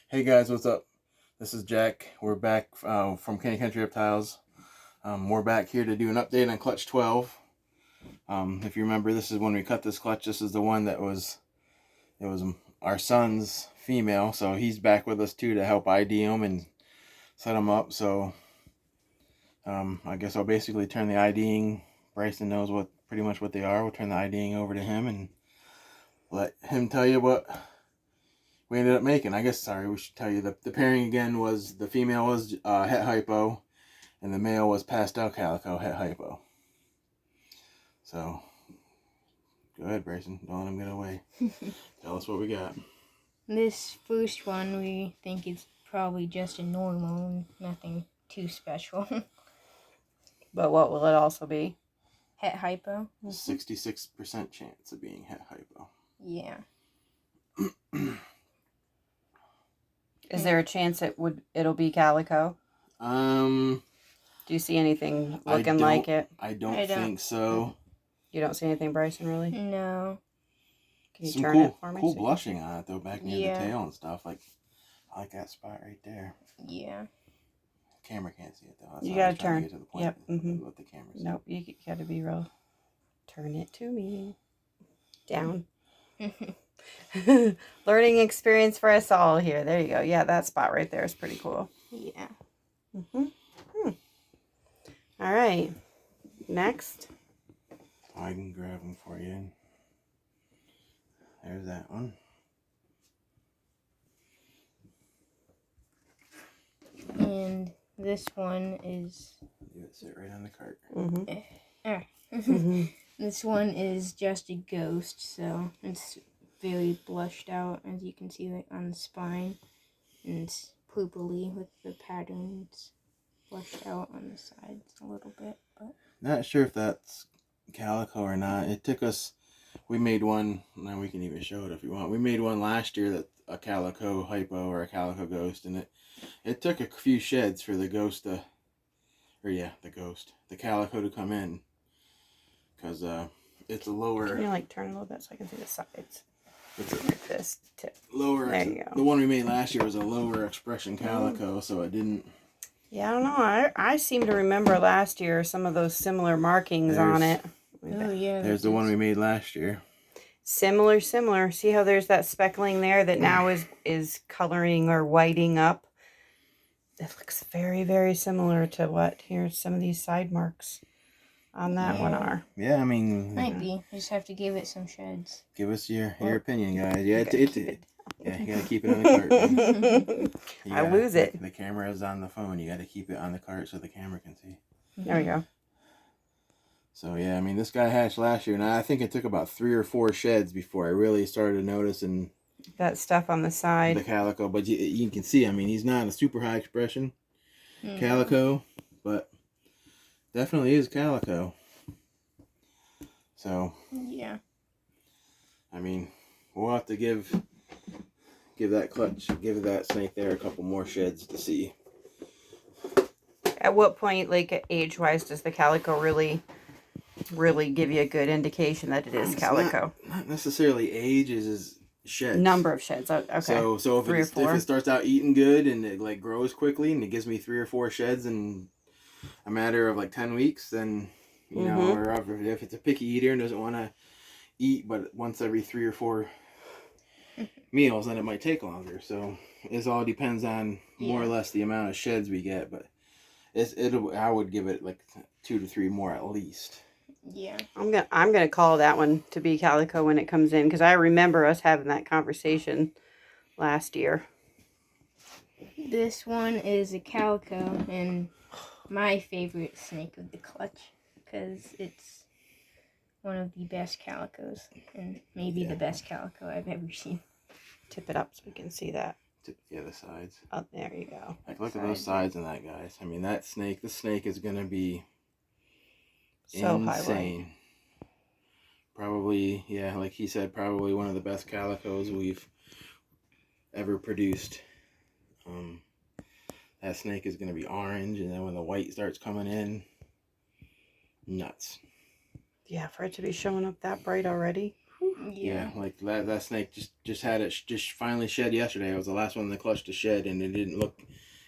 Hey guys, what's up? This is Jack. We're back from Candy Country Reptiles. We're back here to do an update on clutch 12. If you remember, this is when we cut this clutch. This is the one it was our son's female, so he's back with us too to help ID him and set him up. So I guess I'll basically turn the IDing. Brycen knows pretty much what they are. We'll turn the IDing over to him and let him tell you what we ended up making. I guess, sorry, we should tell you the pairing again was the female was het Hypo and the male was Pastel Calico het Hypo. So, go ahead, Brycen. Don't let him get away. Tell us what we got. This first one we think is probably just a normal, nothing too special. But what will it also be? Het Hypo. 66% chance of being het Hypo. Yeah. Is there a chance it'll be Calico? Um, Do you see anything looking like it? I don't think so. You don't see anything, Brycen, really? No. Can you Some turn it for me? cool blushing on it though, back near Yeah. the tail and stuff. Like, I like that spot right there. Yeah. Camera can't see it though. That's You why I was gotta trying to turn. get to the point. Yep. Let the camera see. Nope, you gotta be real. Turn it to me. Down. Learning experience for us all here. There you go. Yeah, that spot right there is pretty cool. Yeah. All right. Next. I can grab them for you. There's that one. And this one is... You would sit right on the cart. This one is just a ghost, so it's very blushed out, as you can see, like on the spine. And it's purpley with the patterns blushed out on the sides a little bit. But Not sure if that's Calico or not. It took us... We made one... Now we can even show it if you want. We made one last year that a Calico Hypo or a Calico Ghost, and it took a few sheds for the ghost to... the Calico to come in. Because it's a lower... Can you like turn a little bit so I can see the sides? It's Like this tip. lower... There you go. The one we made last year was a lower expression Calico, so it didn't... Yeah, I don't know. I seem to remember last year some of those similar markings on it. oh yeah, There's the one we made last year. Similar. See how there's that speckling there that now is coloring or whiting up? It looks very, very similar to what here's some of these side marks on that one are. Yeah, I mean... might be. I just have to give it some sheds. Give us your opinion, guys. Yeah, yeah, you gotta keep it on the cart. I lose it. The camera is on the phone. You gotta keep it on the cart so the camera can see. There we go. So yeah, I mean, this guy hatched last year, and I think it took about 3 or 4 sheds before I really started noticing That stuff on the side. the Calico. But you can see, I mean, he's not a super high expression Calico, but definitely is Calico. So Yeah. I mean, we'll have to give that snake there a couple more sheds to see. At what point, like age-wise, does the Calico really give you a good indication that it is Calico? Not necessarily age, is sheds. Number of sheds. Oh, okay. So if 3 or 4. if it starts out eating good and it like grows quickly and it gives me 3 or 4 sheds in a matter of like 10 weeks, then you know, or if it's a picky eater and doesn't want to eat but once every 3 or 4 meals, then it might take longer. So it all depends on more or less the amount of sheds we get, but I would give it like 2 to 3 more at least. Yeah. I'm gonna call that one to be Calico when it comes in, because I remember us having that conversation last year. This one is a Calico, and my favorite snake of the clutch, because it's one of the best Calicos, and maybe the best Calico I've ever seen. Tip it up so we can see that. Yeah, the sides. Oh, there you go. Like, look at those sides on that, guys. I mean, this snake is gonna be So insane. Probably, yeah, like he said, probably one of the best Calicos we've ever produced. That snake is gonna be orange, and then when the white starts coming in, nuts. Yeah, for it to be showing up that bright already. Whew. Yeah, like that snake just had it just finally shed yesterday. It was the last one in the clutch to shed, and it didn't look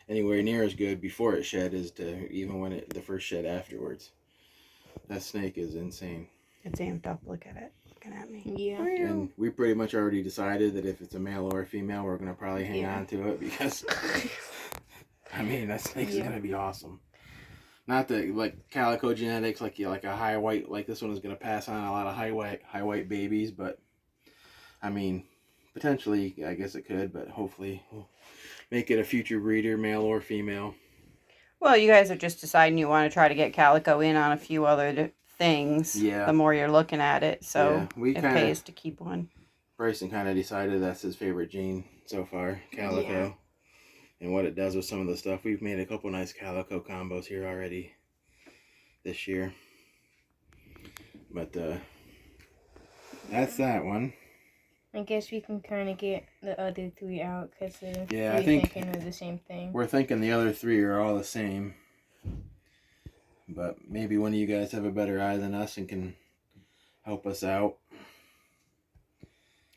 anywhere near as good before it shed as to even when the first shed afterwards. That snake is insane. It's amped up. Look at it. Looking at me. Yeah. And we pretty much already decided that if it's a male or a female, we're gonna probably hang Yeah. on to it because I mean that snake's Yeah. gonna be awesome. Not that like Calico genetics, like like a high white, like this one is gonna pass on a lot of high white babies, but I mean potentially I guess it could, but hopefully we'll make it a future breeder, male or female. Well, you guys are just deciding you want to try to get Calico in on a few other things. Yeah. The more you're looking at it, so Yeah, we it kinda- pays to keep one. Brycen kind of decided that's his favorite gene so far, Calico. Yeah. And what it does with some of the stuff. We've made a couple nice Calico combos here already this year. But that's that one. I guess we can kind of get the other 3 out because Yeah, I we're think thinking of the same thing. we're thinking the other 3 are all the same. But maybe one of you guys have a better eye than us and can help us out.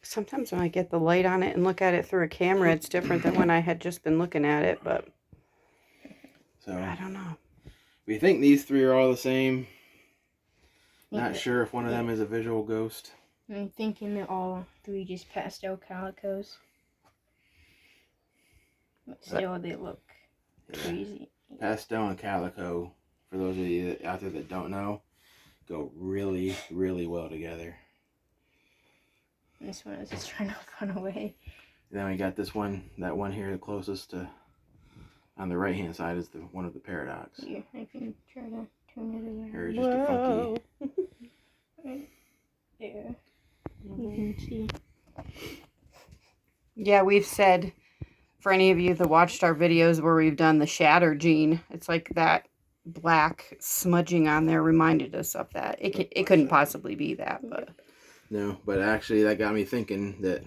Sometimes when I get the light on it and look at it through a camera, it's different than when I had just been looking at it, but So I don't know. we think these 3 are all the same. Not Yeah. sure if one of them is a visual ghost. I'm thinking that all 3 just pastel calicos. But still, they look crazy. Pastel and Calico, for those of you out there that don't know, go really, really well together. This one is just trying to run away. And then we got this one, that one here, the closest to, on the right hand side is the one of the paradox. Here, I can try to turn it around. Or just a funky. Right there. You can see. Yeah, we've said, for any of you that watched our videos where we've done the shatter gene, it's like that black smudging on there reminded us of that. It couldn't possibly be that, but No, but actually that got me thinking that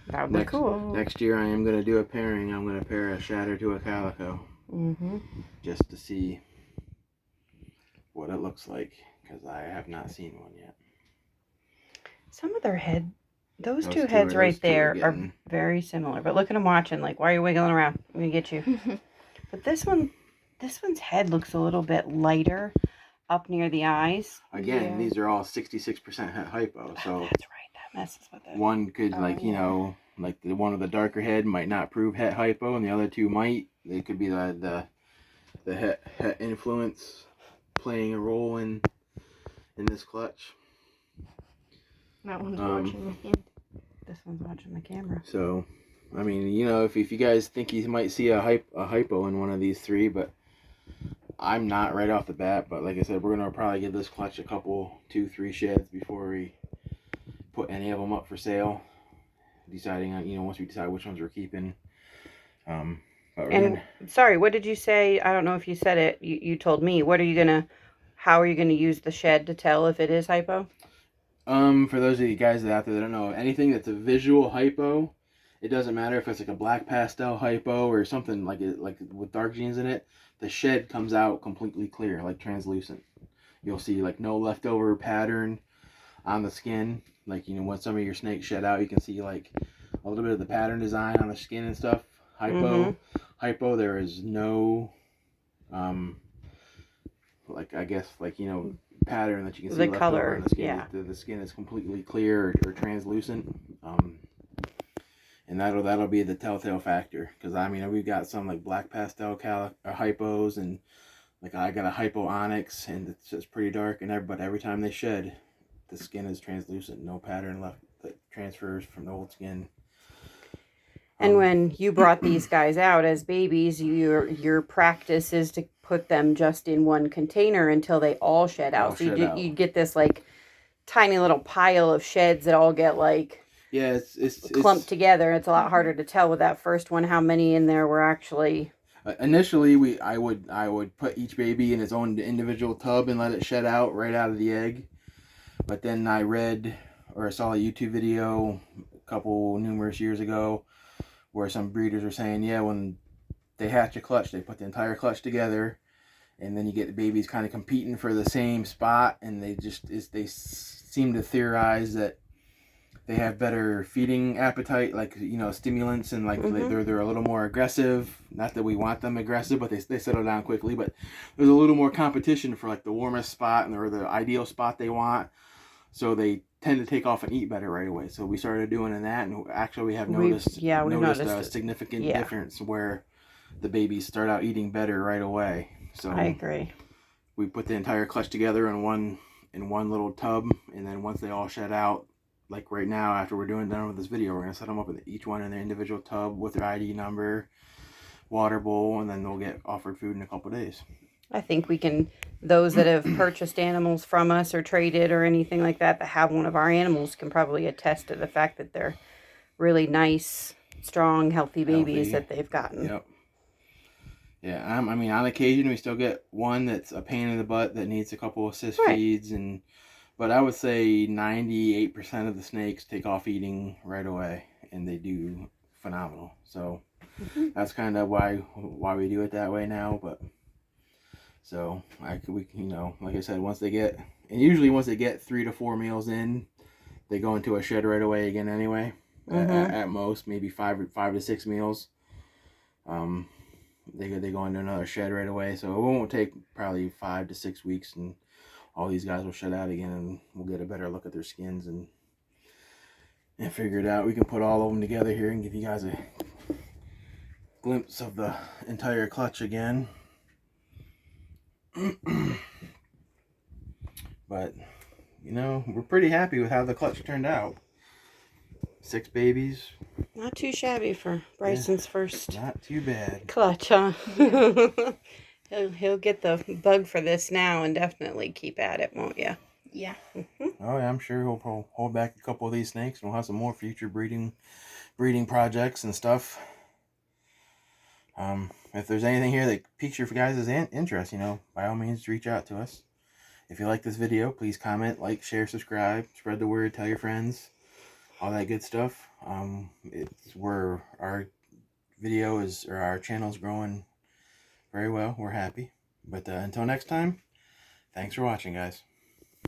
that would be cool. next year I am going to do a pairing. I'm going to pair a shatter to a Calico. Mm-hmm. Just to see what it looks like, because I have not seen one yet. Some of their head, those Those two two heads are- right those two are there are getting- very similar. But look at them watching, like, why are you wiggling around? I'm going to get you. But this one's head looks a little bit lighter up near the eyes. Again, Yeah. these are all 66% het hypo, so That's right, that messes with it. one could, Oh, like, you yeah. know, like the one with the darker head might not prove het hypo, and the other 2 might. They could be the het influence playing a role in this clutch. That one's Um, watching the hand. This one's watching the camera. So, I mean, you know, if you guys think you might see a hypo in one of these 3, but I'm not right off the bat. But like I said, we're gonna probably give this clutch a couple, 2-3 sheds before we put any of them up for sale. Deciding on, you know, once we decide which ones we're keeping. But we're And sorry, what did you say? I don't know if you said it. You told me. How are you gonna use the shed to tell if it is hypo? for those of you guys out there that don't know, anything that's a visual hypo, it doesn't matter if it's like a black pastel hypo or something like with dark genes in it. The shed comes out completely clear, like translucent. You'll see like no leftover pattern on the skin. Like, you know, when some of your snakes shed out, you can see like a little bit of the pattern design on the skin and stuff. Hypo, there is no, like, I guess, like, you know, pattern that you can see The left color, over on the skin. yeah. The skin is completely clear or translucent. And that'll be the telltale factor, because I mean, we've got some like black pastel hypos, and like I got a hypo onyx, and it's just pretty dark, and but every time they shed, the skin is translucent, no pattern left that transfers from the old skin. And when you brought these guys out as babies, your practice is to put them just in one container until they all shed out. All So shed out. you get this like tiny little pile of sheds that all get like Yeah, it's clumped together. It's a lot harder to tell with that first one how many in there were actually. Initially, I would put each baby in its own individual tub and let it shed out right out of the egg. But then I read or I saw a YouTube video numerous years ago where some breeders were saying, yeah, when they hatch a clutch, they put the entire clutch together, and then you get the babies kind of competing for the same spot, and they seem to theorize that they have better feeding appetite, like, you know, stimulants, and like Mhm. they're a little more aggressive. Not that we want them aggressive, but they settle down quickly. But there's a little more competition for like the warmest spot or the ideal spot they want. So they tend to take off and eat better right away. So we started doing that, and actually we have noticed We've noticed a it. significant Yeah, difference where the babies start out eating better right away. I So agree. we put the entire clutch together in one little tub, and then once they all shed out, like right now after we're done with this video, we're gonna set them up with each one in their individual tub with their ID number, water bowl, and then they'll get offered food in a couple days. I think we can, those that have purchased animals from us or traded or anything like that have one of our animals can probably attest to the fact that they're really nice, strong, healthy babies Healthy. that they've gotten. Yep. Yeah, I mean, on occasion we still get one that's a pain in the butt that needs a couple assist Right. feeds, but I would say 98% of the snakes take off eating right away, and they do phenomenal. So that's kind of why we do it that way now. But so we you know, like I said, once they get 3 to 4 meals in, they go into a shed right away again anyway. At most, maybe five to 6 meals. They go into another shed right away, so it won't take probably 5 to 6 weeks, and all these guys will shed out again, and we'll get a better look at their skins and figure it out. We can put all of them together here and give you guys a glimpse of the entire clutch again. But you know, we're pretty happy with how the clutch turned out. 6 babies. Not too shabby for Brycen's first Not too bad. clutch, huh? He'll get the bug for this now and definitely keep at it, won't you? Yeah. Oh yeah, I'm sure he'll hold back a couple of these snakes, and we'll have some more future breeding projects and stuff. If there's anything here that piques your guys' interest, you know, by all means reach out to us. If you like this video, please comment, like, share, subscribe, spread the word, tell your friends, all that good stuff. It's where our our channel's growing very well. We're happy. But until next time, thanks for watching, guys.